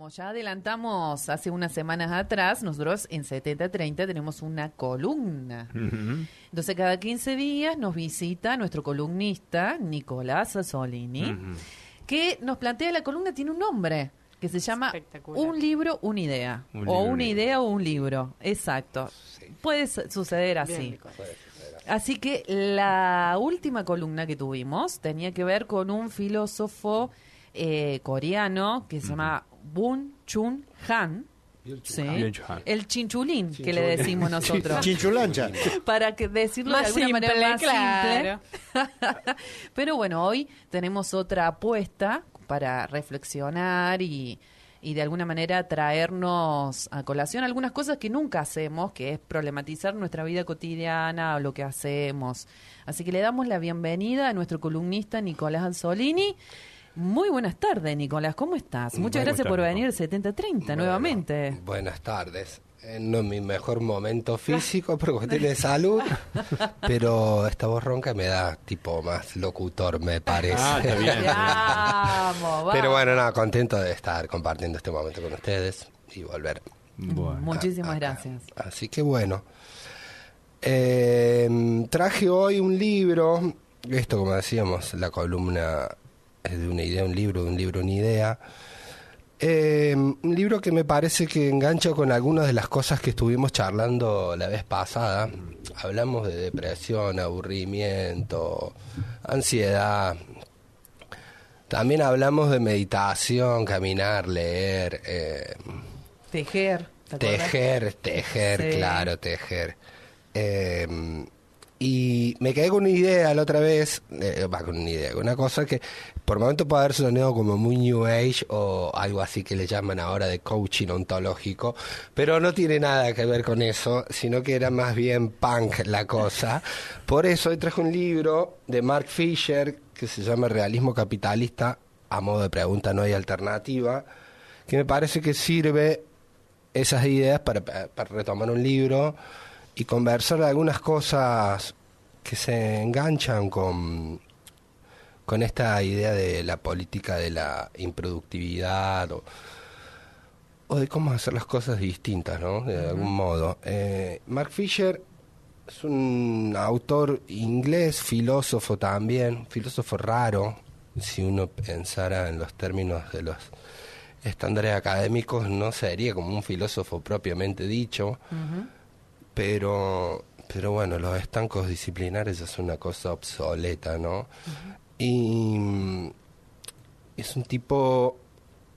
Como ya adelantamos hace unas semanas atrás, nosotros en 7030 tenemos una columna. Uh-huh. Entonces, cada 15 días nos visita nuestro columnista, Nicolás Azzolini, uh-huh, que nos plantea la columna, tiene un nombre, que se llama Un libro, una idea. Una idea o un libro. Exacto. Sí. Puede suceder así. Así que la última columna que tuvimos tenía que ver con un filósofo coreano que se llama Byung-Chul Han. Sí. El chinchulín, que le decimos nosotros. Chinchulancha. Para que decirlo más de alguna simple, manera más claro. simple. Pero bueno, hoy tenemos otra apuesta para reflexionar y de alguna manera traernos a colación algunas cosas que nunca hacemos, que es problematizar nuestra vida cotidiana o lo que hacemos. Así que le damos la bienvenida a nuestro columnista Nicolás Azzolini. Muy buenas tardes, Nicolás, ¿cómo estás? Muchas gracias por venir al 7030 nuevamente. Buenas tardes. No es mi mejor momento físico porque tiene salud, pero esta voz ronca me da tipo más locutor, me parece. Está bien. Vamos. Pero bueno, nada, contento de estar compartiendo este momento con ustedes y volver. Bueno, muchísimas gracias. Así que bueno, traje hoy un libro, esto como decíamos, la columna es de una idea, un libro, de un libro, una idea. Un libro que me parece que engancha con algunas de las cosas que estuvimos charlando la vez pasada. Hablamos de depresión, aburrimiento, ansiedad. También hablamos de meditación, caminar, leer. Tejer. Tejer, sí. Claro, tejer. Y me quedé con una idea la otra vez, con una cosa que por momentos puede haber sonado como muy New Age o algo así que le llaman ahora de coaching ontológico, pero no tiene nada que ver con eso, sino que era más bien punk la cosa. Por eso hoy traje un libro de Mark Fisher que se llama Realismo Capitalista, a modo de pregunta no hay alternativa, que me parece que sirve esas ideas para retomar un libro y conversar de algunas cosas que se enganchan con esta idea de la política de la improductividad o de cómo hacer las cosas distintas, ¿no? De algún modo. Mark Fisher es un autor inglés, filósofo también, filósofo raro, si uno pensara en los términos de los estándares académicos, no sería como un filósofo propiamente dicho, pero bueno, los estancos disciplinares es una cosa obsoleta, ¿no? Y es un tipo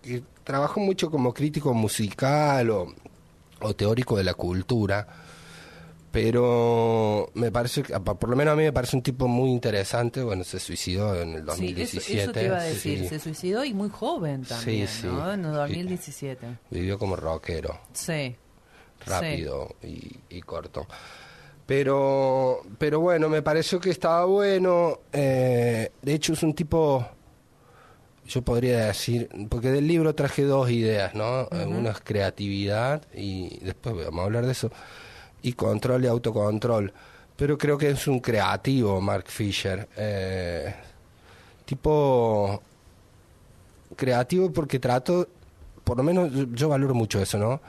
que trabajó mucho como crítico musical o teórico de la cultura, pero me parece, por lo menos a mí me parece un tipo muy interesante. Bueno, se suicidó en el 2017. Sí, eso te iba a decir, se suicidó y muy joven también, sí, ¿no? En el 2017. Vivió como rockero. Sí. Rápido y corto. Pero bueno, me pareció que estaba bueno. De hecho, es un tipo, yo podría decir, porque del libro traje dos ideas, ¿no? Una es creatividad, y después vamos a hablar de eso, y control y autocontrol. Pero creo que es un creativo, Mark Fisher. Tipo creativo porque trato, por lo menos yo valoro mucho eso, ¿no?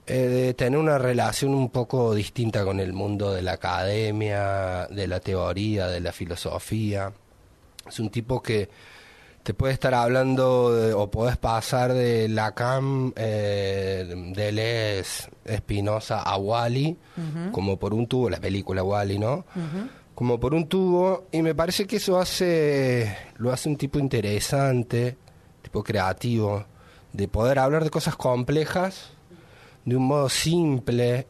De tener una relación un poco distinta con el mundo de la academia, de la teoría, de la filosofía. Es un tipo que te puede estar hablando o podés pasar de Lacan, Deleuze, Spinoza a Wall-E, como por un tubo, la película Wall-E, ¿no? Como por un tubo, y me parece que eso lo hace un tipo interesante, tipo creativo, de poder hablar de cosas complejas de un modo simple.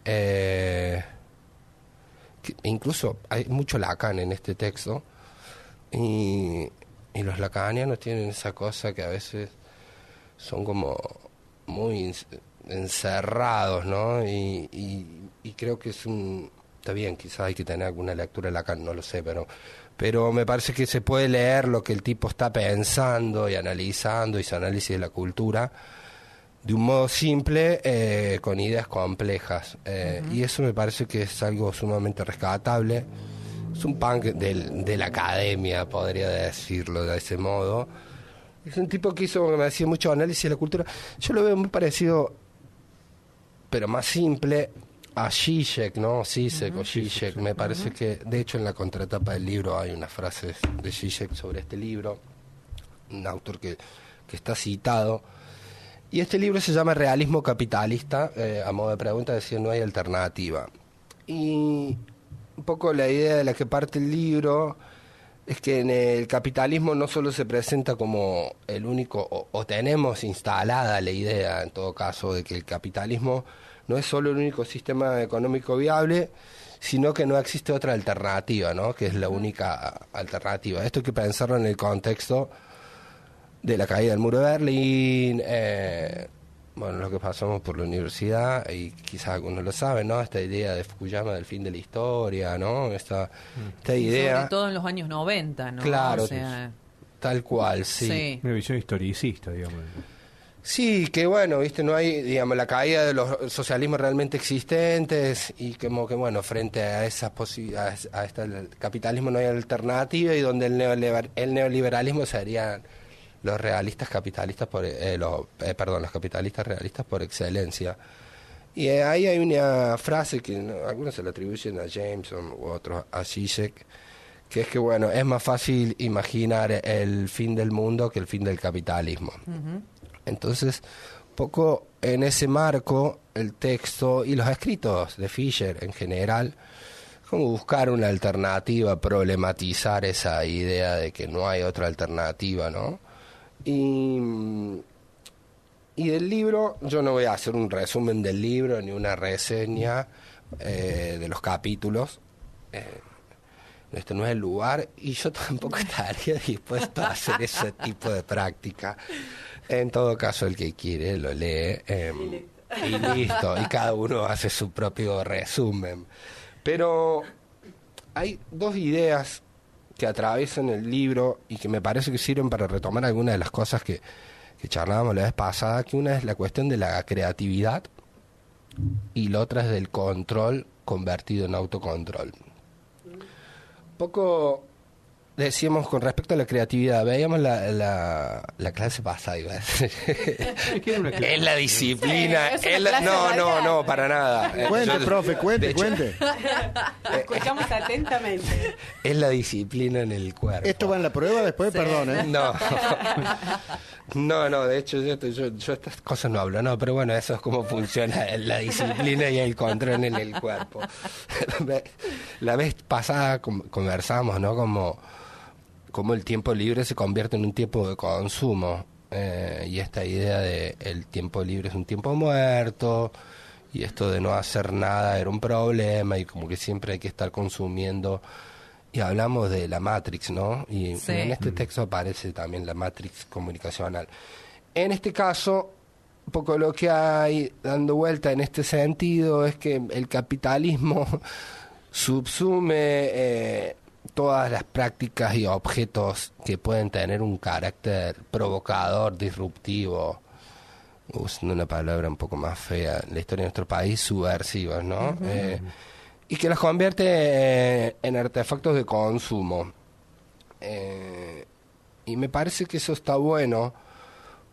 Incluso hay mucho Lacan en este texto, y los lacanianos tienen esa cosa que a veces son como muy encerrados, ¿no? Y creo que está bien, quizás hay que tener alguna lectura de Lacan, no lo sé, pero me parece que se puede leer lo que el tipo está pensando y analizando, y su análisis de la cultura de un modo simple, con ideas complejas. Y eso me parece que es algo sumamente rescatable. Es un punk de la academia, podría decirlo de ese modo. Es un tipo que hizo, me decía, mucho análisis de la cultura. Yo lo veo muy parecido, pero más simple, a Zizek, ¿no? Zizek o Zizek. Me parece que, de hecho, en la contratapa del libro hay unas frases de Zizek sobre este libro, un autor que está citado. Y este libro se llama Realismo Capitalista, a modo de pregunta, decía, no hay alternativa. Y un poco la idea de la que parte el libro es que en el capitalismo no solo se presenta como el único, o tenemos instalada la idea, en todo caso, de que el capitalismo no es solo el único sistema económico viable, sino que no existe otra alternativa, ¿no? Que es la única alternativa. Esto hay que pensarlo en el contexto de la caída del muro de Berlín, bueno, lo que pasamos por la universidad, y quizás algunos lo saben, ¿no? Esta idea de Fukuyama del fin de la historia, ¿no? Esta idea... Sobre todo en los años 90, ¿no? Claro, O sea, tal cual, sí. Una visión historicista, digamos. Sí, que bueno, viste, no hay, digamos, la caída de los socialismos realmente existentes y como que, bueno, frente a esas posibilidades, a este capitalismo no hay alternativa, y donde el neoliberalismo serían los realistas capitalistas los capitalistas realistas por excelencia. Y ahí hay una frase que algunos se la atribuyen a Jameson u otros a Zizek, que es que, bueno, es más fácil imaginar el fin del mundo que el fin del capitalismo. Entonces, poco en ese marco, el texto y los escritos de Fischer en general, como buscar una alternativa, problematizar esa idea de que no hay otra alternativa, ¿no? Y del libro, yo no voy a hacer un resumen del libro ni una reseña de los capítulos. Este no es el lugar, y yo tampoco estaría dispuesto a hacer ese tipo de práctica. En todo caso, el que quiere lo lee y listo, y cada uno hace su propio resumen. Pero hay dos ideas que atraviesan el libro y que me parece que sirven para retomar algunas de las cosas que charlábamos la vez pasada, que una es la cuestión de la creatividad y la otra es del control convertido en autocontrol. Poco decíamos con respecto a la creatividad, veíamos la clase pasada, iba a decir. Es la disciplina. Sí, es una clase no, para nada. Cuente, profe, cuente. Escuchamos atentamente. Es la disciplina en el cuerpo. ¿Esto va en la prueba después? Sí. Perdón, ¿eh? No, de hecho yo estas cosas no hablo, no, pero bueno, eso es cómo funciona la disciplina y el control en el cuerpo. La vez pasada conversamos, ¿no? Como el tiempo libre se convierte en un tiempo de consumo, y esta idea de el tiempo libre es un tiempo muerto, y esto de no hacer nada era un problema, y como que siempre hay que estar consumiendo. Y hablamos de la Matrix, ¿no? Y sí. En este texto aparece también la Matrix comunicacional. En este caso, un poco lo que hay dando vuelta en este sentido es que el capitalismo subsume todas las prácticas y objetos que pueden tener un carácter provocador, disruptivo, usando una palabra un poco más fea en la historia de nuestro país, subversivos, ¿no? Y que las convierte en artefactos de consumo. Y me parece que eso está bueno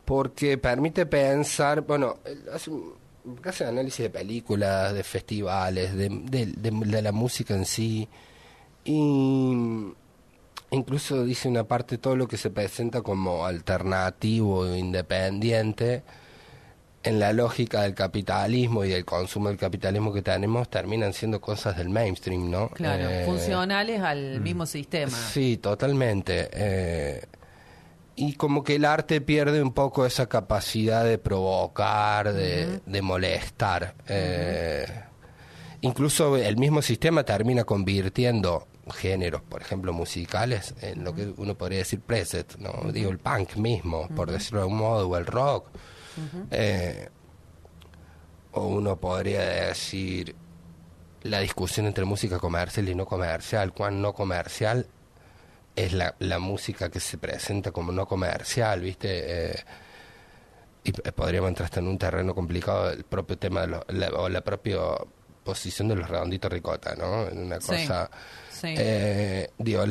porque permite pensar, bueno, hace análisis de películas, de festivales, de la música en sí, y incluso dice una parte, todo lo que se presenta como alternativo o independiente, en la lógica del capitalismo y del consumo del capitalismo que tenemos, terminan siendo cosas del mainstream, ¿no? Claro, funcionales al mismo sistema. Sí, totalmente. Y como que el arte pierde un poco esa capacidad de provocar, de molestar. Incluso el mismo sistema termina convirtiendo géneros, por ejemplo, musicales, en lo que uno podría decir preset, ¿no? Digo, el punk mismo, por decirlo de algún modo, o el rock. O uno podría decir la discusión entre música comercial y no comercial, cuán no comercial es la música que se presenta como no comercial, ¿viste? Y podríamos entrar hasta en un terreno complicado, el propio tema de la propia posición de los redonditos ricota, ¿no? En una Sí. cosa... Sí. Digo,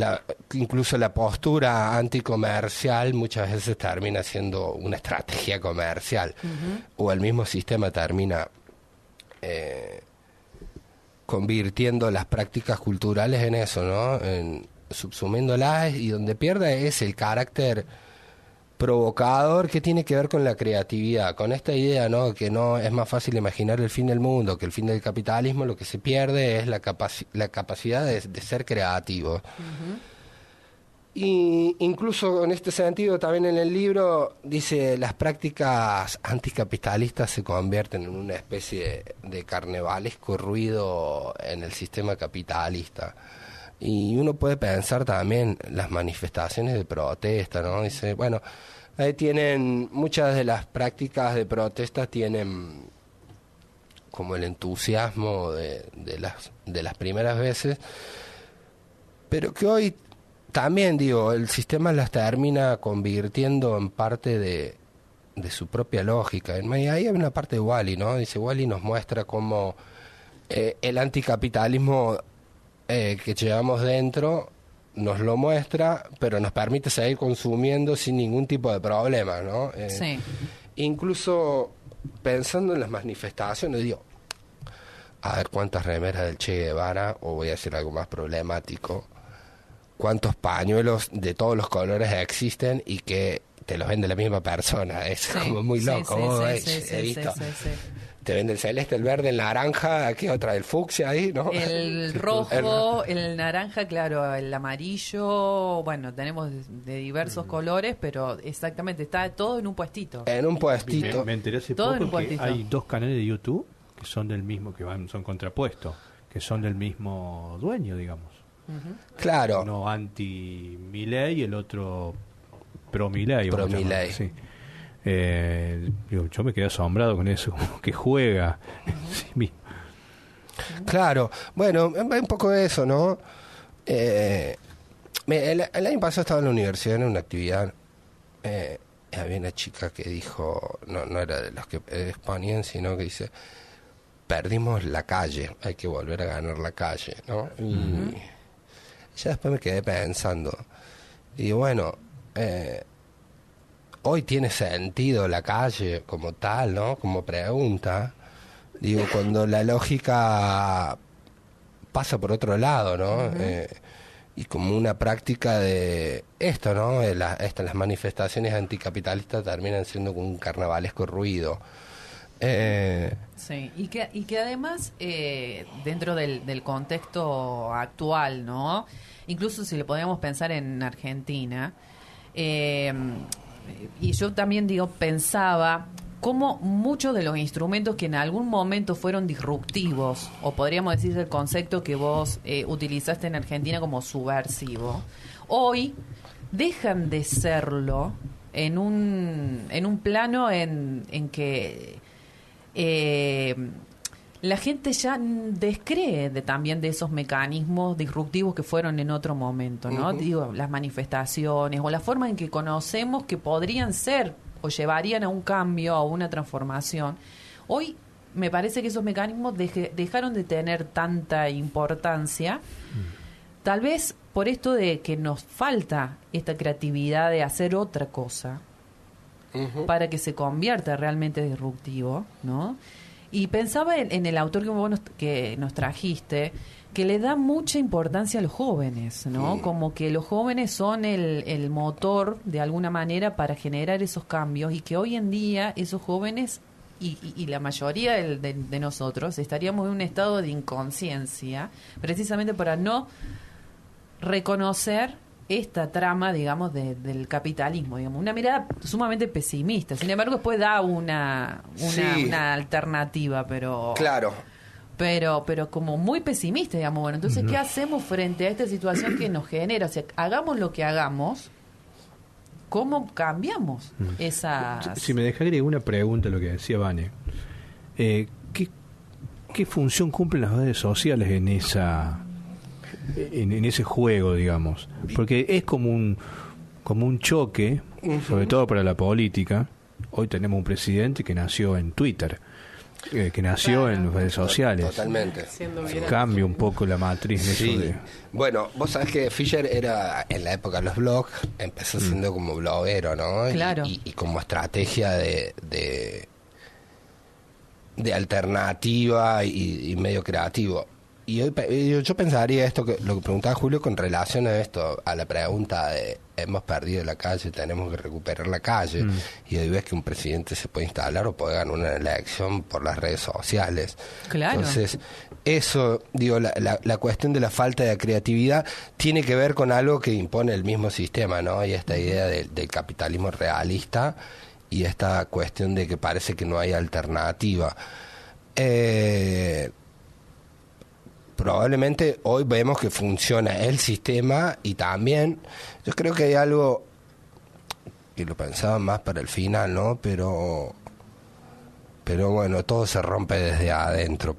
incluso la postura anticomercial muchas veces termina siendo una estrategia comercial, o el mismo sistema termina convirtiendo las prácticas culturales en eso, ¿no? Subsumiéndolas, y donde pierde es el carácter provocador que tiene que ver con la creatividad, con esta idea, ¿no? Que no es más fácil imaginar el fin del mundo que el fin del capitalismo. Lo que se pierde es la capacidad de ser creativo. Y incluso en este sentido también en el libro dice, las prácticas anticapitalistas se convierten en una especie de carnavalesco ruido en el sistema capitalista. Y uno puede pensar también las manifestaciones de protesta, ¿no? Dice, bueno, ahí tienen, muchas de las prácticas de protesta tienen como el entusiasmo de las primeras veces, pero que hoy también, digo, el sistema las termina convirtiendo en parte de su propia lógica. Y ahí hay una parte de Wall-E, ¿no? Dice, Wall-E nos muestra cómo el anticapitalismo que llevamos dentro nos lo muestra, pero nos permite seguir consumiendo sin ningún tipo de problema, ¿no? Sí. Incluso pensando en las manifestaciones, digo, a ver cuántas remeras del Che Guevara, o voy a decir algo más problemático, cuántos pañuelos de todos los colores existen y que te los vende la misma persona. Es como muy loco. He visto. Te vende el celeste, el verde, el naranja, ¿qué otra? El fucsia ahí, ¿no? El rojo, el naranja, claro, el amarillo, bueno, tenemos de diversos colores, pero exactamente, está todo en un puestito. En un puestito. Me enteré hace Todo en un poco que puestito. hay 2 canales de YouTube que son del mismo, son contrapuestos, que son del mismo dueño, digamos. Claro. Uno anti-Milei y el otro pro-Milei. Pro-Milei. Sí. Yo me quedé asombrado con eso, como que juega sí mismo. Claro, bueno, un poco de eso, ¿no? El año pasado estaba en la universidad en una actividad, había una chica que dijo, no era de los que exponían, sino que dice, perdimos la calle, hay que volver a ganar la calle, ¿no? Y ya después me quedé pensando, y bueno, hoy tiene sentido la calle como tal, ¿no? Como pregunta. Digo, cuando la lógica pasa por otro lado, ¿no? Y como una práctica de esto, ¿no? Las manifestaciones anticapitalistas terminan siendo como un carnavalesco ruido. Sí, y que además, dentro del contexto actual, ¿no? Incluso si le podemos pensar en Argentina, y yo también pensaba cómo muchos de los instrumentos que en algún momento fueron disruptivos, o podríamos decir el concepto que vos utilizaste en Argentina como subversivo, hoy dejan de serlo en un plano en que la gente ya descree también de esos mecanismos disruptivos que fueron en otro momento, ¿no? Digo, las manifestaciones o la forma en que conocemos que podrían ser o llevarían a un cambio, a una transformación. Hoy me parece que esos mecanismos dejaron de tener tanta importancia, tal vez por esto de que nos falta esta creatividad de hacer otra cosa para que se convierta realmente disruptivo, ¿no? Y pensaba en el autor que nos trajiste, que le da mucha importancia a los jóvenes, ¿no? Como que los jóvenes son el motor, de alguna manera, para generar esos cambios, y que hoy en día esos jóvenes, y la mayoría de nosotros, estaríamos en un estado de inconsciencia, precisamente para no reconocer esta trama, digamos, del capitalismo, digamos, una mirada sumamente pesimista. Sin embargo, después da una alternativa, pero Claro. pero como muy pesimista, digamos. Bueno, entonces, ¿qué hacemos frente a esta situación que nos genera? O sea, hagamos lo que hagamos, ¿cómo cambiamos esas...? Si me deja agregar una pregunta a lo que decía Vane, ¿qué función cumplen las redes sociales en ese juego, digamos? Porque es como un choque, sobre todo para la política. Hoy tenemos un presidente que nació en Twitter. que nació en las redes sociales. Totalmente. Siendo viral. Cambia un poco la matriz en Sí. eso de... Bueno, vos sabés que Fisher era, en la época de los blogs, empezó siendo como bloguero, ¿no? Claro. Y como estrategia de alternativa y medio creativo. Y hoy yo pensaría esto, que lo que preguntaba Julio con relación a esto, a la pregunta de hemos perdido la calle, tenemos que recuperar la calle, y hoy ves que un presidente se puede instalar o puede ganar una elección por las redes sociales. Claro. Entonces, eso, digo, la cuestión de la falta de creatividad tiene que ver con algo que impone el mismo sistema, ¿no? Y esta idea del capitalismo realista y esta cuestión de que parece que no hay alternativa. Probablemente hoy vemos que funciona el sistema, y también yo creo que hay algo que lo pensaba más para el final, ¿no? Pero bueno, todo se rompe desde adentro.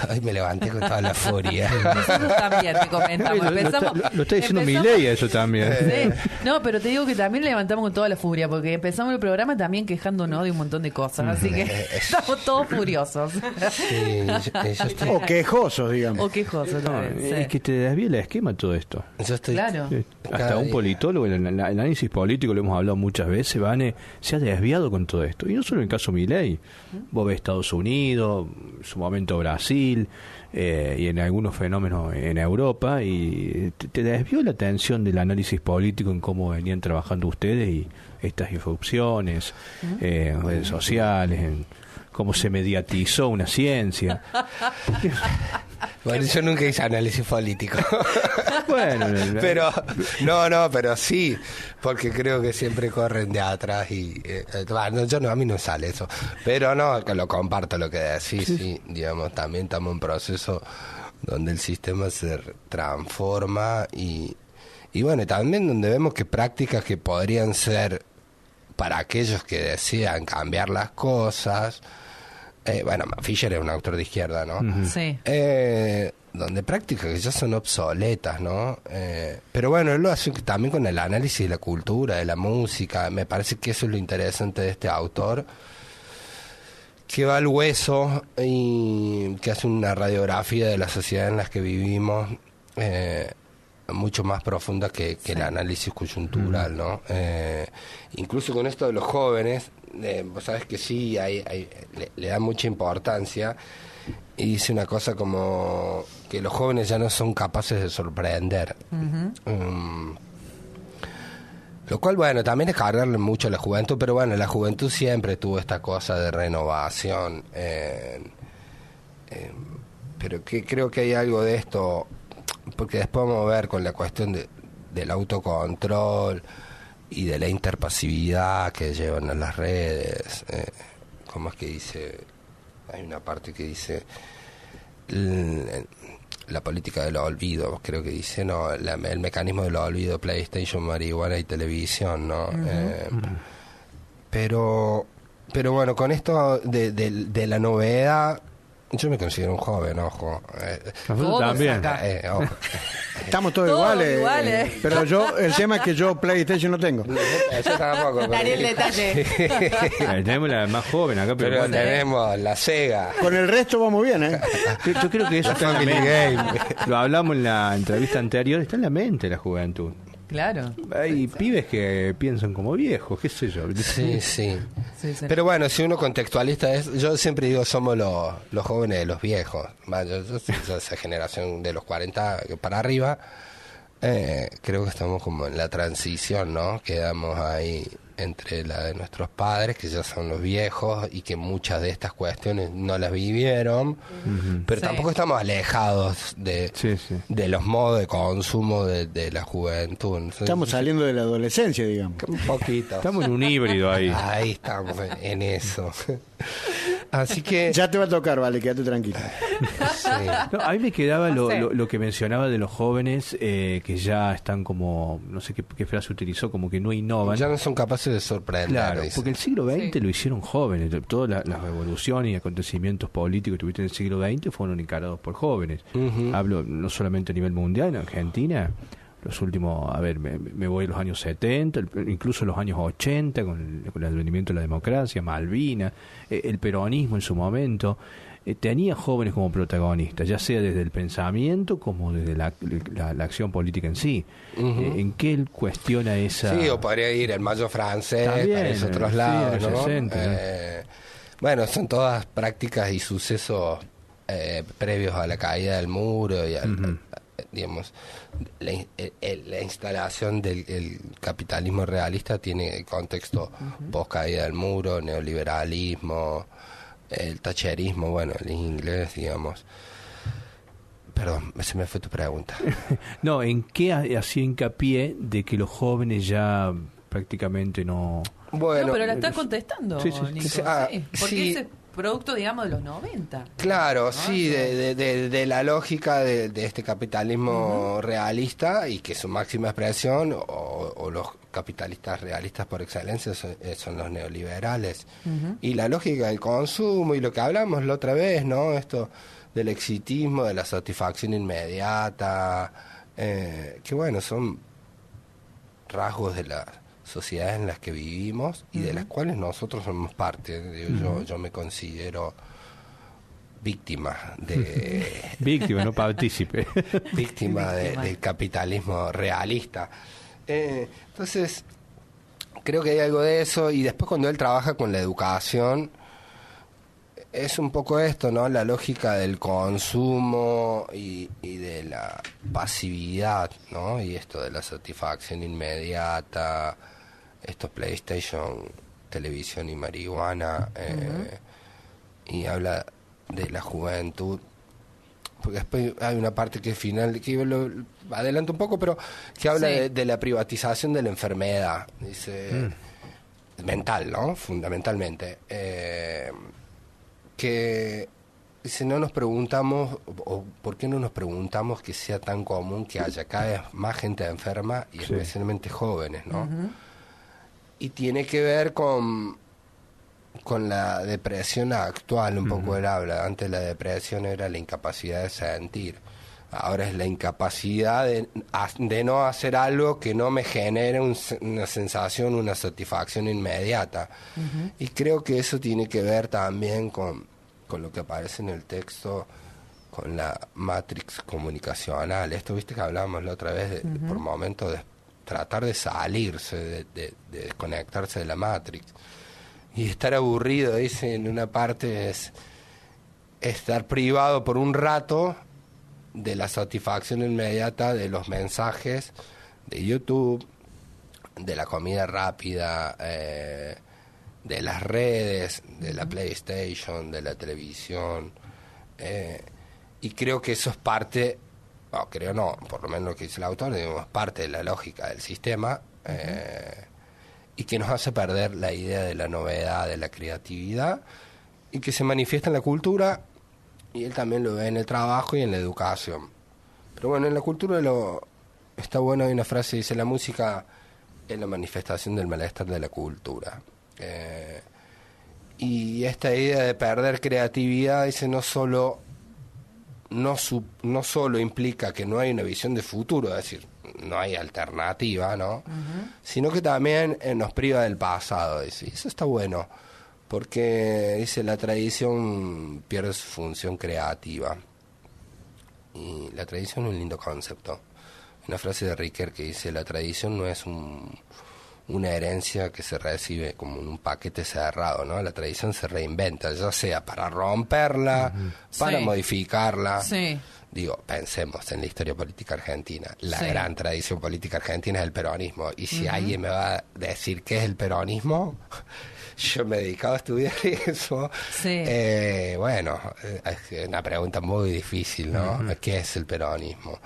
Hoy me levanté con toda la furia. Nosotros también te comentamos. Lo está diciendo Milei eso también. Sí. No, pero te digo que también levantamos con toda la furia, porque empezamos el programa también quejándonos de un montón de cosas, así que estamos todos furiosos. Sí, yo estoy, O quejosos, digamos. O quejosos también. Sí. Es que te desvía el esquema todo esto. yo estoy Claro. Hasta Cada un día. politólogo, el análisis político, lo hemos hablado muchas veces, Vane, se ha desviado con todo esto. Y no solo en el caso Milei. Vos ves Estados Unidos, en su momento Brasil, y en algunos fenómenos en Europa, y te desvió la atención del análisis político en cómo venían trabajando ustedes y estas irrupciones, en redes sociales, en cómo se mediatizó una ciencia. Bueno, yo nunca hice análisis político. Bueno, pero sí, porque creo que siempre corren de atrás y bueno, a mí no sale eso, pero no, que lo comparto lo que decís, sí, digamos, también estamos en un proceso donde el sistema se transforma y bueno, también donde vemos que prácticas que podrían ser para aquellos que desean cambiar las cosas. Bueno, Fisher es un autor de izquierda, ¿no? Sí. Donde prácticas que ya son obsoletas, ¿no? Pero bueno, él lo hace también con el análisis de la cultura, de la música. Me parece que eso es lo interesante de este autor, que va al hueso y que hace una radiografía de la sociedad en la que vivimos, mucho más profunda que el análisis coyuntural, ¿no? Incluso con esto de los jóvenes, vos sabés que sí, le da mucha importancia, y dice una cosa como que los jóvenes ya no son capaces de sorprender. Lo cual, bueno, también es cargarle mucho a la juventud, pero bueno, la juventud siempre tuvo esta cosa de renovación. Pero que creo que hay algo de esto, porque después vamos a ver con la cuestión del autocontrol y de la interpasividad que llevan a las redes. ¿Cómo es que dice? Hay una parte que dice la política del olvido, creo que dice, no, el mecanismo del olvido, PlayStation, marihuana y televisión, ¿no? Pero bueno, con esto de la novedad, yo me considero un joven, ojo. Nosotros Todos también. acá. Ojo. Estamos todos Todos iguales. iguales. Pero el tema es que yo PlayStation no tengo. Yo tampoco. Daría el detalle. Tenemos la más joven acá, pero, Pero bueno, tenemos la Sega. Con el resto vamos bien, ¿eh? yo creo que eso está en la Family mente. Game. Lo hablamos en la entrevista anterior, está en la mente la juventud. Claro. Hay pibes que piensan como viejos, qué sé yo. Sí, sí. Sí, sí. Pero bueno, si uno contextualiza, yo siempre digo, somos los jóvenes de los viejos. Yo soy de esa generación de los 40 para arriba. Creo que estamos como en la transición, ¿no? Quedamos ahí entre la de nuestros padres, que ya son los viejos y que muchas de estas cuestiones no las vivieron, pero Sí. tampoco estamos alejados Sí, sí. de los modos de consumo de la juventud. Entonces, Estamos saliendo de la adolescencia, digamos. un poquito. Estamos en un híbrido ahí. Ahí estamos en eso. Así que Ya te va a tocar, vale, quédate tranquilo. sí. No, a mí me quedaba No sé. lo que mencionaba de los jóvenes que ya están como, no sé qué frase utilizó, como que no innovan. Ya no son capaces de sorprender. Claro, dice. porque el siglo XX Sí. lo hicieron jóvenes. Todas las revoluciones y acontecimientos políticos que tuviste en el siglo XX fueron encarados por jóvenes. Ujú. Hablo no solamente a nivel mundial, en Argentina los últimos, a ver, me voy a los años 70, incluso los años 80, con el advenimiento de la democracia, Malvinas, el peronismo en su momento, tenía jóvenes como protagonistas, ya sea desde el pensamiento como desde la acción política en sí. ¿En qué él cuestiona esa...? Sí, o podría ir el Mayo francés, También, para esos otros sí, lados, en el ¿no? 60, ¿no? Bueno, son todas prácticas y sucesos previos a la caída del muro y al, digamos, la instalación del el capitalismo realista tiene contexto post caída del muro, neoliberalismo, el thatcherismo, bueno, el inglés, digamos. Perdón, se me fue tu pregunta. No, ¿en qué hacía hincapié de que los jóvenes ya prácticamente no...? Bueno, no, pero la está contestando, Sí, sí, sí. Nico, sí, porque sí. ese es producto, digamos, de los 90. claro, ¿no? sí, de la lógica de este capitalismo realista y que su máxima expresión, o los capitalistas realistas por excelencia, son los neoliberales. Y la lógica del consumo y lo que hablamos la otra vez, ¿no? Esto del exitismo, de la satisfacción inmediata, que bueno, son rasgos de las sociedades en las que vivimos y de las cuales nosotros somos parte. Yo me considero víctima de Víctima, no partícipe. víctima del capitalismo realista. Entonces, creo que hay algo de eso, y después cuando él trabaja con la educación, es un poco esto, ¿no? La lógica del consumo y de la pasividad, ¿no? Y esto de la satisfacción inmediata, esto PlayStation, televisión y marihuana, y habla de la juventud, porque después hay una parte que es final, que yo lo adelanto un poco, pero que habla de la privatización de la enfermedad, dice, mental, ¿no? Fundamentalmente. Que si no nos preguntamos, o por qué no nos preguntamos que sea tan común que haya cada vez más gente enferma y especialmente jóvenes, ¿no? Y tiene que ver con la depresión actual, un poco él habla. Antes la depresión era la incapacidad de sentir, ahora es la incapacidad de no hacer algo que no me genere una sensación, una satisfacción inmediata. Y creo que eso tiene que ver también con lo que aparece en el texto, con la matrix comunicacional. Esto, viste que hablábamos la otra vez, por momentos, de tratar de salirse, de desconectarse de la matrix. Y estar aburrido, dice, en una parte es estar privado por un rato de la satisfacción inmediata de los mensajes de YouTube, de la comida rápida, de las redes, de la PlayStation, de la televisión, y creo que eso es parte, no, creo no, por lo menos lo que dice el autor, digamos, parte de la lógica del sistema, y que nos hace perder la idea de la novedad, de la creatividad, y que se manifiesta en la cultura, y él también lo ve en el trabajo y en la educación. Pero bueno, en la cultura está bueno, hay una frase que dice: la música es la manifestación del malestar de la cultura. Y esta idea de perder creatividad, dice, no solo implica que no hay una visión de futuro, es decir, no hay alternativa, ¿no? Sino que también nos priva del pasado, dice. Y eso está bueno, porque, dice, la tradición pierde su función creativa. Y la tradición es un lindo concepto. Una frase de Ricoeur que dice: la tradición no es una herencia que se recibe como en un paquete cerrado, ¿no? La tradición se reinventa, ya sea para romperla, para modificarla. Sí. Digo, pensemos en la historia política argentina. La gran tradición política argentina es el peronismo. Y si alguien me va a decir qué es el peronismo, yo me he dedicado a estudiar eso. Sí. Bueno, es una pregunta muy difícil, ¿no? ¿Qué es el peronismo?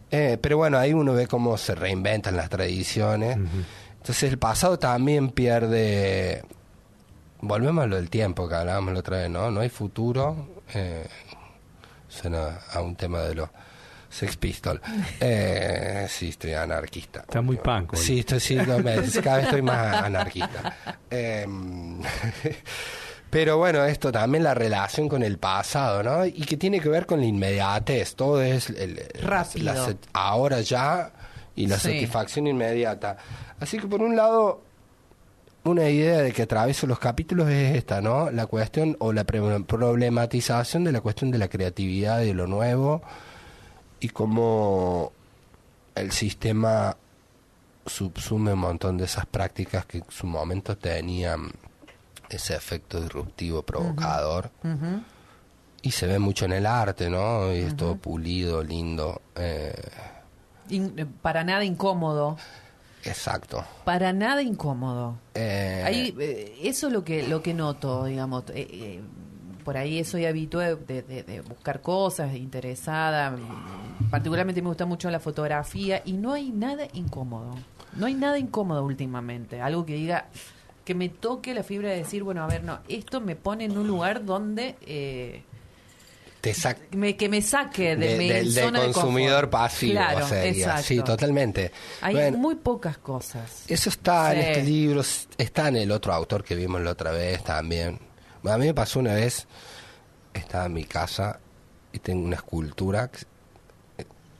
Pero bueno, ahí uno ve cómo se reinventan las tradiciones. Entonces el pasado también pierde. Volvemos a lo del tiempo que hablábamos la otra vez, ¿no? No hay futuro. Suena a un tema de los Sex Pistols. Sí, estoy anarquista. Está muy punk hoy. Sí, cada vez estoy más anarquista. Pero bueno, esto también, la relación con el pasado, ¿no? Y que tiene que ver con la inmediatez. Todo es rápido. Ahora ya, y la Sí. satisfacción inmediata. Así que por un lado, una idea de que atravieso los capítulos es esta, ¿no? La cuestión o la problematización de la cuestión de la creatividad y de lo nuevo y cómo el sistema subsume un montón de esas prácticas que en su momento tenían ese efecto disruptivo, provocador. Ujú. Y se ve mucho en el arte, ¿no? Y es todo pulido, lindo. Para nada incómodo. Exacto. Para nada incómodo. Eh, Eso es lo que noto, digamos. Por ahí soy habitué de buscar cosas, interesada. Particularmente me gusta mucho la fotografía y no hay nada incómodo. No hay nada incómodo últimamente. Algo que diga, que me toque la fibra de decir, bueno, a ver, no, esto me pone en un lugar donde que me saque de mi del zona de consumidor confort. pasivo, Claro, sería. exacto. Sí, totalmente. Hay Bueno, muy pocas cosas. eso está en Sí. este libro, está en el otro autor que vimos la otra vez también. A mí me pasó una vez, estaba en mi casa y tengo una escultura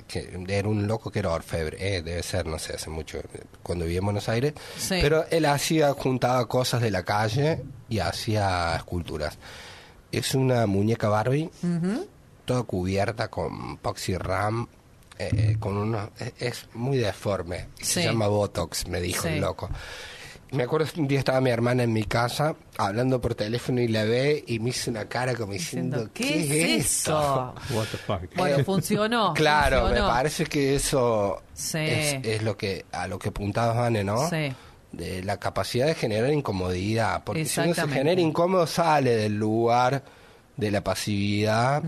que era un loco que era orfebre, debe ser, no sé, hace mucho, cuando vivía en Buenos Aires, Sí. pero él juntaba cosas de la calle y hacía esculturas. Es una muñeca Barbie, Ujú. toda cubierta con Poxy-Ram, con unos, es muy deforme, Sí. se llama Botox, me dijo Sí. el loco. Me acuerdo que un día estaba mi hermana en mi casa hablando por teléfono y la ve y me hizo una cara como diciendo, ¿qué es eso? What the fuck. Bueno, funcionó. Claro, funcionó. me parece que eso Sí. es lo que a lo que apuntabas, Vane, ¿no? Sí. De la capacidad de generar incomodidad, porque si uno se Exactamente. genera incómodo sale del lugar de la pasividad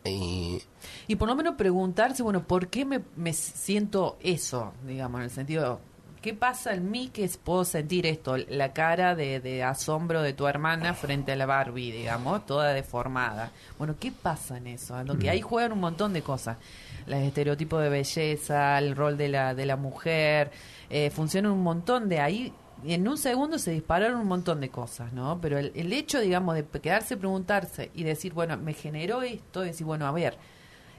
y Y por lo menos preguntarse, bueno, ¿por qué me siento eso? Digamos, en el sentido, ¿qué pasa en mí que puedo sentir esto? La cara de asombro de tu hermana frente a la Barbie, digamos, toda deformada. Bueno, ¿qué pasa en eso? En lo que ahí juegan un montón de cosas. Los estereotipos de belleza, el rol de la mujer, funcionan un montón de ahí. Y en un segundo se dispararon un montón de cosas, ¿no? Pero el hecho, digamos, de quedarse, preguntarse y decir, bueno, me generó esto, decir, bueno, a ver,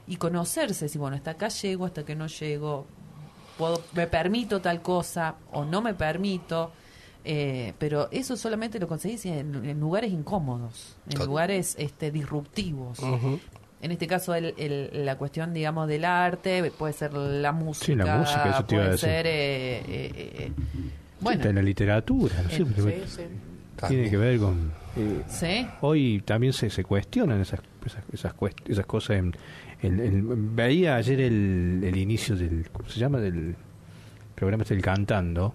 y conocerse, decir, bueno, hasta acá llego, hasta que no llego, me permito tal cosa o no me permito, pero eso solamente lo conseguís en lugares incómodos, en lugares disruptivos. Ujú. En este caso, la cuestión, digamos, del arte, puede ser la música, Sí, la música, eso te iba a puede decir. ser... bueno, En la literatura, no sé, Sí, porque sí. tiene que ver con... ¿sí? Hoy también se cuestionan esas cosas. Veía ayer el inicio del... ¿Cómo se llama? Del programa del Cantando.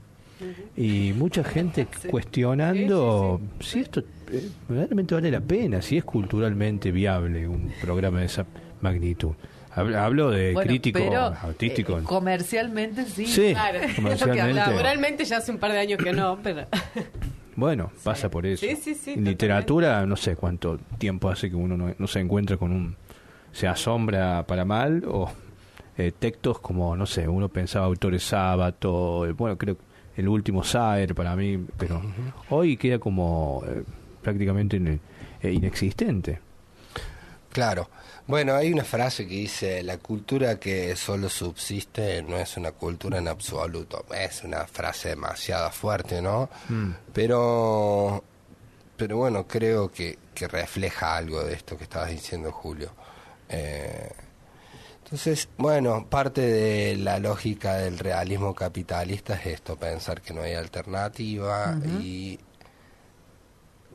Y mucha gente cuestionando si esto verdaderamente vale la pena, si es culturalmente viable un programa de esa magnitud. Hablo de Bueno, crítico pero, artístico. comercialmente sí. Sí, Claro. Es lo que comercialmente. hablaba. Naturalmente ya hace un par de años que no, pero... Bueno, pasa por eso. Sí, sí, sí, En literatura, no sé cuánto tiempo hace que uno no se encuentra con se asombra para mal, o textos como, no sé, uno pensaba autores Sábato, bueno, creo que el último Saer para mí, pero hoy queda como prácticamente inexistente. Claro. Bueno, hay una frase que dice, la cultura que solo subsiste no es una cultura en absoluto. Es una frase demasiado fuerte, ¿no? Pero bueno, creo que refleja algo de esto que estabas diciendo, Julio. Entonces, bueno, parte de la lógica del realismo capitalista es esto, pensar que no hay alternativa y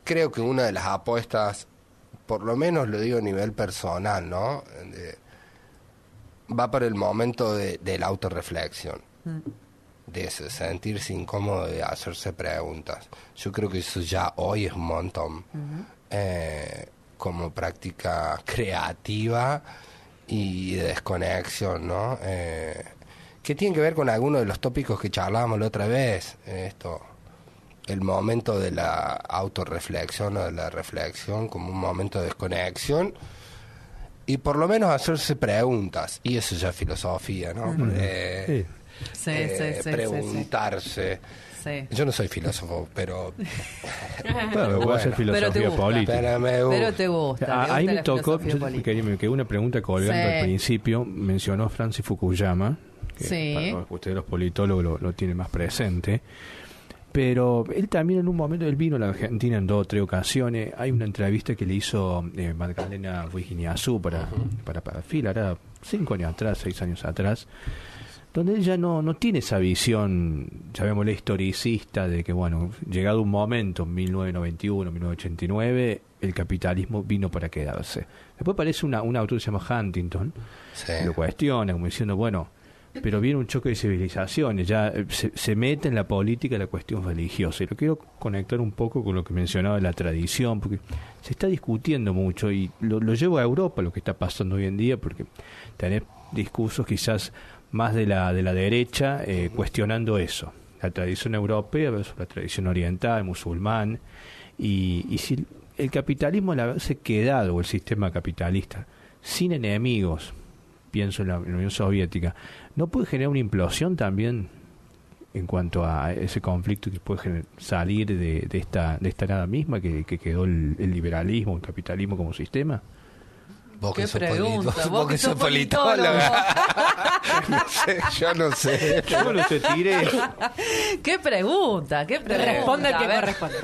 creo que una de las apuestas, por lo menos lo digo a nivel personal, ¿no? Va por el momento de la autorreflexión, de sentirse incómodo, de hacerse preguntas. Yo creo que eso ya hoy es un montón, como práctica creativa y de desconexión, ¿no? Que tiene que ver con algunos de los tópicos que charlábamos la otra vez, el momento de la autorreflexión o de la reflexión como un momento de desconexión y por lo menos hacerse preguntas, y eso ya es filosofía, ¿no? Sí. Sí. Preguntarse. Sí. Yo no soy filósofo, pero Bueno, puede ser Pero te filosofía gusta. política. Pero te gusta. Ahí te me gusta la tocó, filosofía política. me quedó una pregunta colgando Sí. al principio, mencionó Francis Fukuyama, que Sí. para ustedes los politólogos lo tienen más presente. Pero él también en un momento, él vino a la Argentina en 2 o 3 ocasiones. Hay una entrevista que le hizo Magdalena Ruiz-Guiñazú para Fila, era 5 años atrás, 6 años atrás, donde ella no tiene esa visión, llamémosle historicista, de que, bueno, llegado un momento, 1991, 1989, el capitalismo vino para quedarse. Después aparece un autor que se llama Huntington, Sí. lo cuestiona, como diciendo, bueno, pero viene un choque de civilizaciones, ya se mete en la política la cuestión religiosa. Y lo quiero conectar un poco con lo que mencionaba de la tradición, porque se está discutiendo mucho, y lo llevo a Europa, lo que está pasando hoy en día, porque tenés discursos quizás más de la derecha cuestionando eso, la tradición europea versus la tradición oriental, musulmán, y si el capitalismo, al haberse quedado, o el sistema capitalista, sin enemigos, pienso en la Unión Soviética, ¿no puede generar una implosión también en cuanto a ese conflicto que puede salir de esta nada misma que quedó el liberalismo, el capitalismo como sistema? Vos ¿Qué que sos pregunta? vos que sos politóloga. No sé, yo no sé. Yo no te tiré. ¿Qué pregunta? ¿Qué pregunta? Responde el que A ver, corresponde.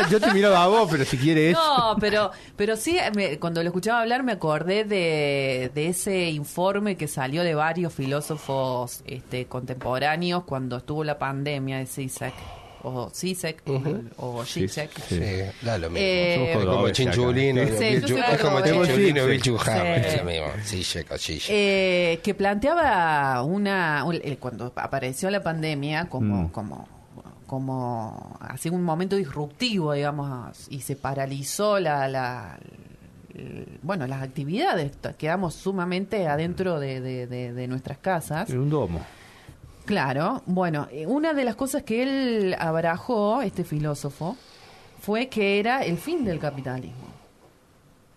Yo te miraba a vos, pero si quieres... No, pero sí, cuando lo escuchaba hablar me acordé de ese informe que salió de varios filósofos contemporáneos cuando estuvo la pandemia de CISEC, o CISEC, o GISEC. Sí, da lo mismo. Eh, Somos Es como cordobeses acá. Chinchulino, Sí, yo soy es como cordobesa. Chinchulino y Sí. Vilchujama, Sí. es lo mismo. Zizek o Zizek. Que planteaba cuando apareció la pandemia como así un momento disruptivo, digamos, y se paralizó las actividades, quedamos sumamente adentro de nuestras casas. En un domo. Claro, bueno, una de las cosas que él abarajó, este filósofo, fue que era el fin del capitalismo.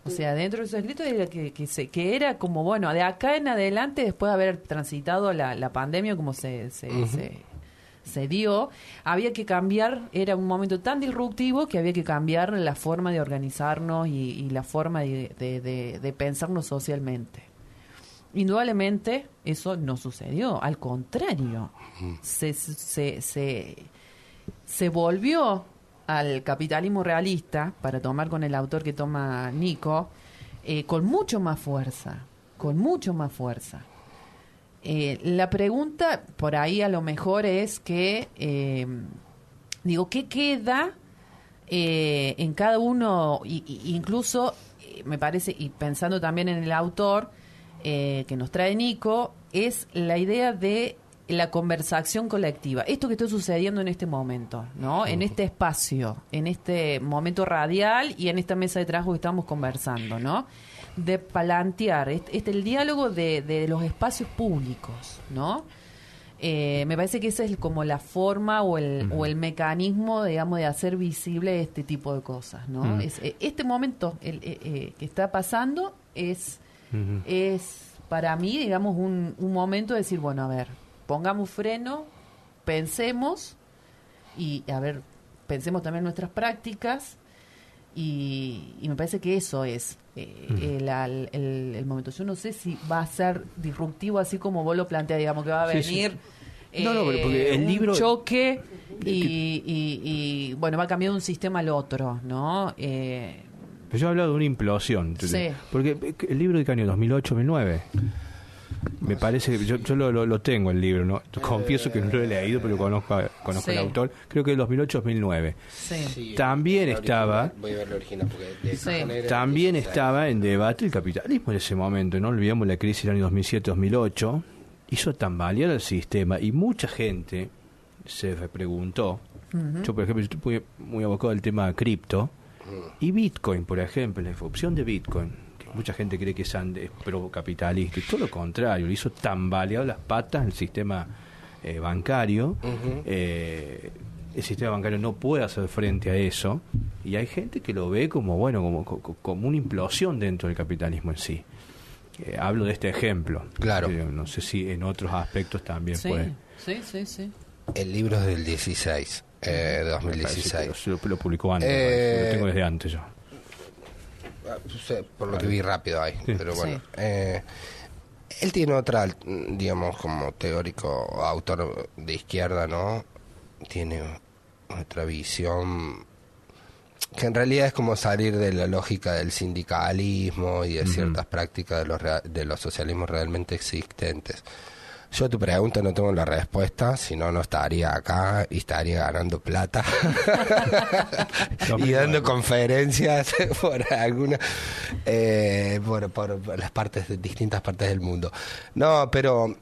O sea, dentro de su escrito era que era como, bueno, de acá en adelante, después de haber transitado la pandemia como se dio, había que cambiar, era un momento tan disruptivo que había que cambiar la forma de organizarnos y la forma de pensarnos socialmente. Indudablemente eso no sucedió, al contrario, se volvió al capitalismo realista, para tomar con el autor que toma Nico, con mucho más fuerza. La pregunta por ahí a lo mejor es que, ¿qué queda en cada uno? Incluso, me parece, y pensando también en el autor que nos trae Nico, es la idea de la conversación colectiva. Esto que está sucediendo en este momento, ¿no? En este espacio, en este momento radial y en esta mesa de trabajo que estamos conversando, ¿no? De plantear el diálogo de los espacios públicos, ¿no? Me parece que esa es como la forma o el mecanismo, digamos, de hacer visible este tipo de cosas, ¿no? Este momento que está pasando es para mí, digamos, un momento de decir, bueno, a ver, pongamos freno, pensemos y, a ver, pensemos también nuestras prácticas y me parece que eso es el momento. Yo no sé si va a ser disruptivo así como vos lo planteas, digamos, que va a venir No, porque el un libro... choque y, bueno, va a cambiar de un sistema al otro, ¿no? Pero yo he hablado de una implosión. Sí. Porque el libro de qué año, 2008-2009. Me parece que yo lo tengo el libro, ¿no? Confieso que no lo he leído, pero conozco Sí. el autor. Creo que es 2008-2009. Sí. También estaba... Voy a ver la original porque de Sí. todas maneras- También estaba en debate el capitalismo en ese momento. No olvidemos la crisis del año 2007-2008. Hizo tambalear el sistema y mucha gente se repreguntó. Yo, por ejemplo, estoy muy abocado al tema cripto. Y Bitcoin, por ejemplo, la irrupción de Bitcoin, que mucha gente cree que es pro-capitalista, y todo lo contrario, le hizo tambalear las patas el sistema bancario. El sistema bancario no puede hacer frente a eso, y hay gente que lo ve como, bueno, como una implosión dentro del capitalismo en sí. Hablo de este ejemplo. Claro. No sé si en otros aspectos también puede. Sí. El libro es del 16, de 2016. Lo publicó antes, lo tengo desde antes yo. por lo que vi rápido ahí, Sí. pero bueno. Sí. Él tiene otra, digamos, como teórico o autor de izquierda, ¿no? Tiene otra visión que en realidad es como salir de la lógica del sindicalismo y de ciertas prácticas de los socialismos realmente existentes. Yo a tu pregunta no tengo la respuesta, si no, no estaría acá y estaría ganando plata y dando conferencias por alguna por las distintas partes del mundo. No, pero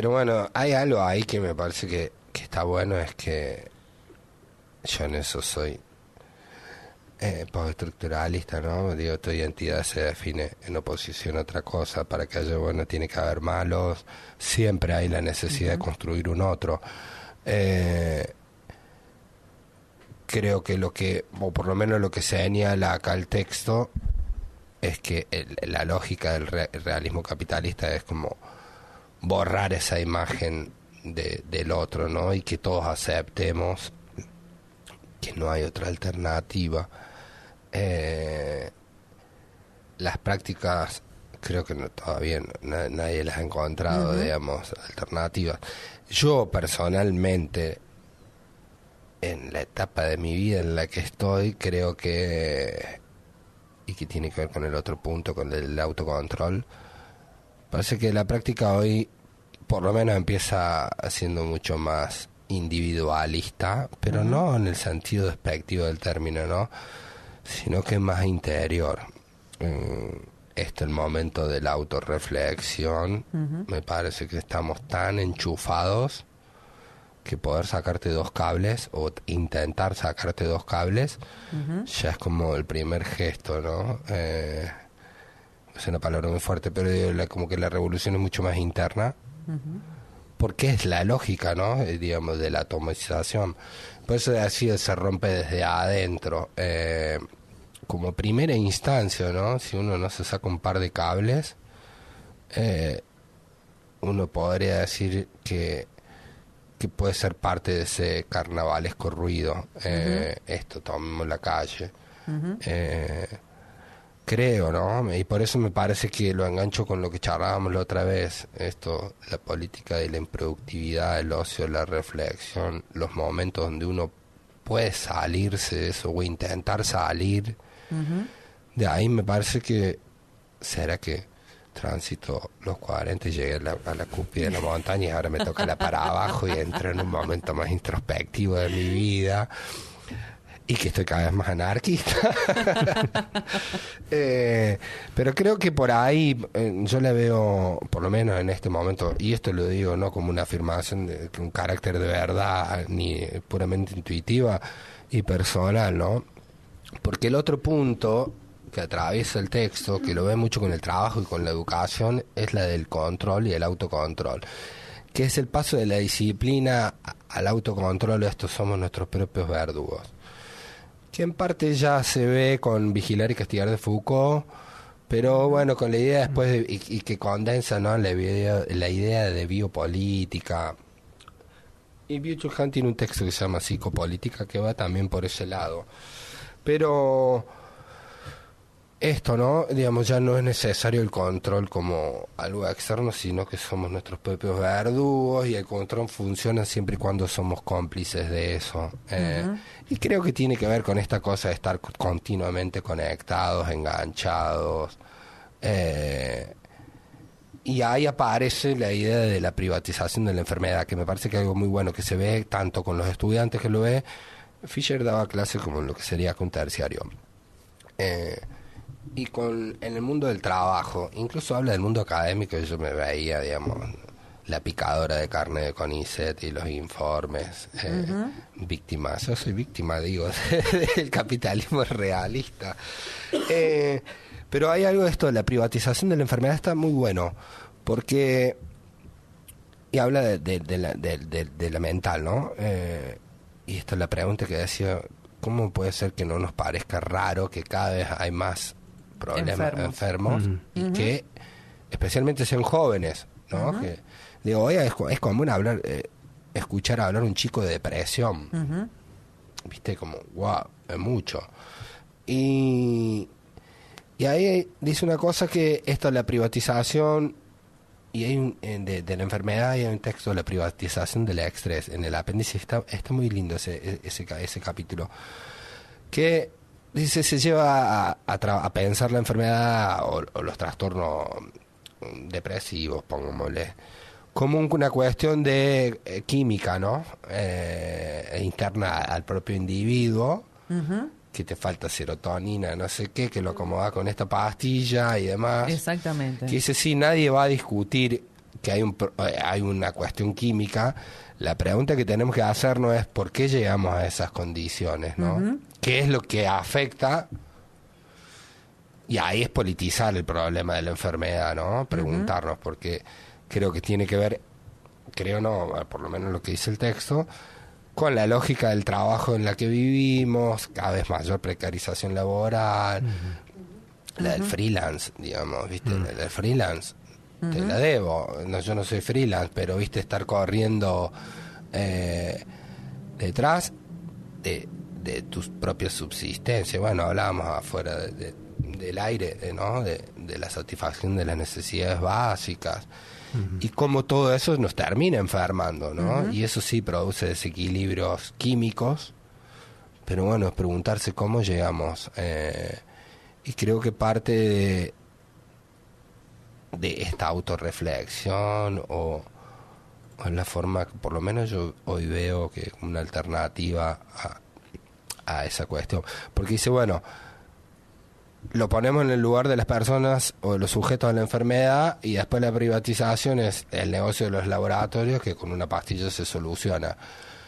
bueno, hay algo ahí que me parece que está bueno, es que yo en eso soy postestructuralista, ¿no? Digo, tu identidad se define en oposición a otra cosa. Para que haya bueno tiene que haber malos, siempre hay la necesidad de construir un otro. Creo que o por lo menos lo que señala acá el texto, es que la lógica del realismo capitalista es como borrar esa imagen del otro, ¿no? Y que todos aceptemos que no hay otra alternativa. Las prácticas creo que todavía nadie las ha encontrado, digamos, alternativas. Yo personalmente, en la etapa de mi vida en la que estoy, creo que, y que tiene que ver con el otro punto, con el autocontrol, parece que la práctica hoy por lo menos empieza siendo mucho más individualista, pero no en el sentido despectivo del término, ¿no? Sino que es más interior. El momento de la autorreflexión, me parece que estamos tan enchufados que poder sacarte 2 cables o intentar sacarte 2 cables ya es como el primer gesto, ¿no? Es una palabra muy fuerte, pero digo, como que la revolución es mucho más interna, porque es la lógica, ¿no? Digamos, de la atomización. Por eso así se rompe desde adentro. Como primera instancia, ¿no? Si uno no se saca un par de cables, uno podría decir que puede ser parte de ese carnavalesco ruido. Esto, tomemos la calle. Creo, ¿no? Y por eso me parece que lo engancho con lo que charlábamos la otra vez, la política de la improductividad, el ocio, la reflexión, los momentos donde uno puede salirse de eso o intentar salir. De ahí me parece que será que transito los 40 y llegué a la cúspide de la montaña y ahora me toca la para abajo y entro en un momento más introspectivo de mi vida. Y que estoy cada vez más anarquista. Pero creo que por ahí yo le veo, por lo menos en este momento, y esto lo digo no como una afirmación de un carácter de verdad, ni puramente intuitiva y personal, ¿no? Porque el otro punto que atraviesa el texto, que lo ve mucho con el trabajo y con la educación, es la del control y el autocontrol, que es el paso de la disciplina al autocontrol. Estos somos nuestros propios verdugos, que en parte ya se ve con Vigilar y Castigar de Foucault, pero bueno, con la idea después y que condensa, ¿no? la idea de biopolítica. Y Byung-Chul Han tiene un texto que se llama Psicopolítica, que va también por ese lado. Pero esto, ¿no? Digamos, ya no es necesario el control como algo externo, sino que somos nuestros propios verdugos, y el control funciona siempre y cuando somos cómplices de eso. Y creo que tiene que ver con esta cosa de estar continuamente conectados, enganchados. Y ahí aparece la idea de la privatización de la enfermedad, que me parece que es algo muy bueno, que se ve tanto con los estudiantes que lo ve. Fisher daba clase como en lo que sería un terciario. Y en el mundo del trabajo, incluso habla del mundo académico. Yo me veía, digamos, la picadora de carne de CONICET y los informes, víctimas. Yo soy víctima, digo, del capitalismo realista. Pero hay algo de esto, la privatización de la enfermedad está muy bueno, porque, y habla de la mental, ¿no? Y esta es la pregunta que decía, ¿cómo puede ser que no nos parezca raro que cada vez hay más problemas enfermos y que especialmente sean jóvenes, ¿no? Que, digo, hoy es común escuchar hablar un chico de depresión, viste, como wow, es mucho. Y Y ahí dice una cosa que esto es la privatización, y hay de la enfermedad, y hay un texto de la privatización del estrés. En el apéndice está muy lindo ese capítulo. Que dice, se lleva a pensar la enfermedad o los trastornos depresivos, pongámosle, como una cuestión de química, ¿no? Interna al propio individuo, que te falta serotonina, no sé qué, que lo acomoda con esta pastilla y demás. Exactamente. Que dice, sí, nadie va a discutir que hay una cuestión química. La pregunta que tenemos que hacernos es por qué llegamos a esas condiciones, ¿no? ¿Qué es lo que afecta? Y ahí es politizar el problema de la enfermedad, ¿no? Preguntarnos, porque creo que tiene que ver, creo no, por lo menos lo que dice el texto, con la lógica del trabajo en la que vivimos, cada vez mayor precarización laboral, la del freelance, digamos, ¿viste? La del freelance, te la debo. No, yo no soy freelance, pero, ¿viste? Estar corriendo detrás de tus propias subsistencias. Bueno, hablábamos afuera del aire, ¿no? De la satisfacción de las necesidades básicas. Y cómo todo eso nos termina enfermando, ¿no? Y eso sí produce desequilibrios químicos, pero bueno, es preguntarse cómo llegamos. Y creo que parte de esta autorreflexión o en la forma que por lo menos yo hoy veo que una alternativa a esa cuestión. Porque dice, bueno, lo ponemos en el lugar de las personas o de los sujetos de la enfermedad, y después la privatización es el negocio de los laboratorios, que con una pastilla se soluciona.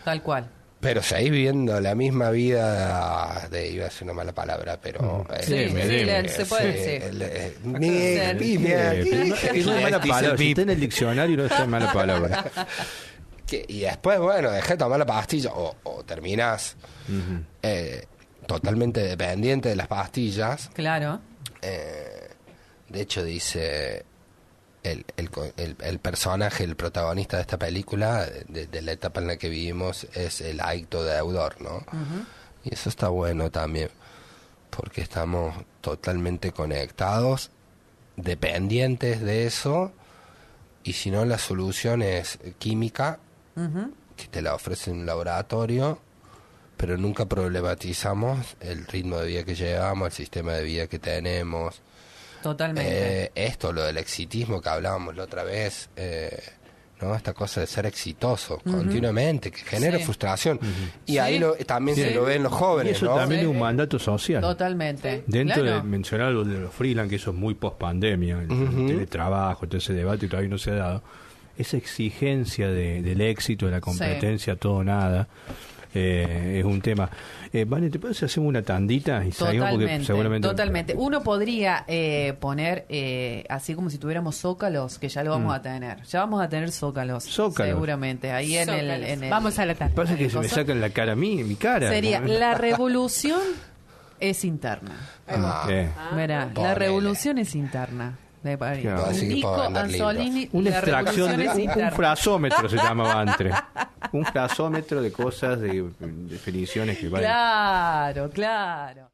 Tal cual. Pero seguís viviendo la misma vida iba a decir una mala palabra, pero... Sí, se puede decir. No es mala palabra. Si está en el diccionario, no está en mala palabra. Y después, bueno, dejé de tomar la pastilla o terminás... totalmente dependiente de las pastillas. Claro. De hecho, dice el personaje, el protagonista de esta película, de la etapa en la que vivimos, es el adicto deudor, ¿no? Y eso está bueno también, porque estamos totalmente conectados, dependientes de eso, y si no, la solución es química, que te la ofrece un laboratorio, pero nunca problematizamos el ritmo de vida que llevamos, el sistema de vida que tenemos. Totalmente. Esto, lo del exitismo que hablábamos la otra vez, ¿no? Esta cosa de ser exitoso continuamente, que genera frustración. Y ahí también se lo ven los jóvenes, y eso ¿no? también es un mandato social. Totalmente. Dentro Claro. de mencionar lo de los freelance, que eso es muy post-pandemia, el teletrabajo, todo ese debate todavía no se ha dado. Esa exigencia del éxito, de la competencia, todo o nada, es un tema. Vale, ¿te parece hacer una tandita? Y seguimos, porque seguramente... Totalmente. Uno podría poner, así como si tuviéramos zócalos, que ya lo vamos a tener. Ya vamos a tener zócalos. Seguramente. Ahí en el... Vamos a la tanda. Pasa que se me sacan la cara a mí, mi cara. Sería, la revolución es interna. Verá, la revolución es interna. Claro. Nico Anzolini, Una la extracción revolución es un interna. frasómetro se llamaba antes. Un frasómetro de cosas, de definiciones que valen. Claro, claro.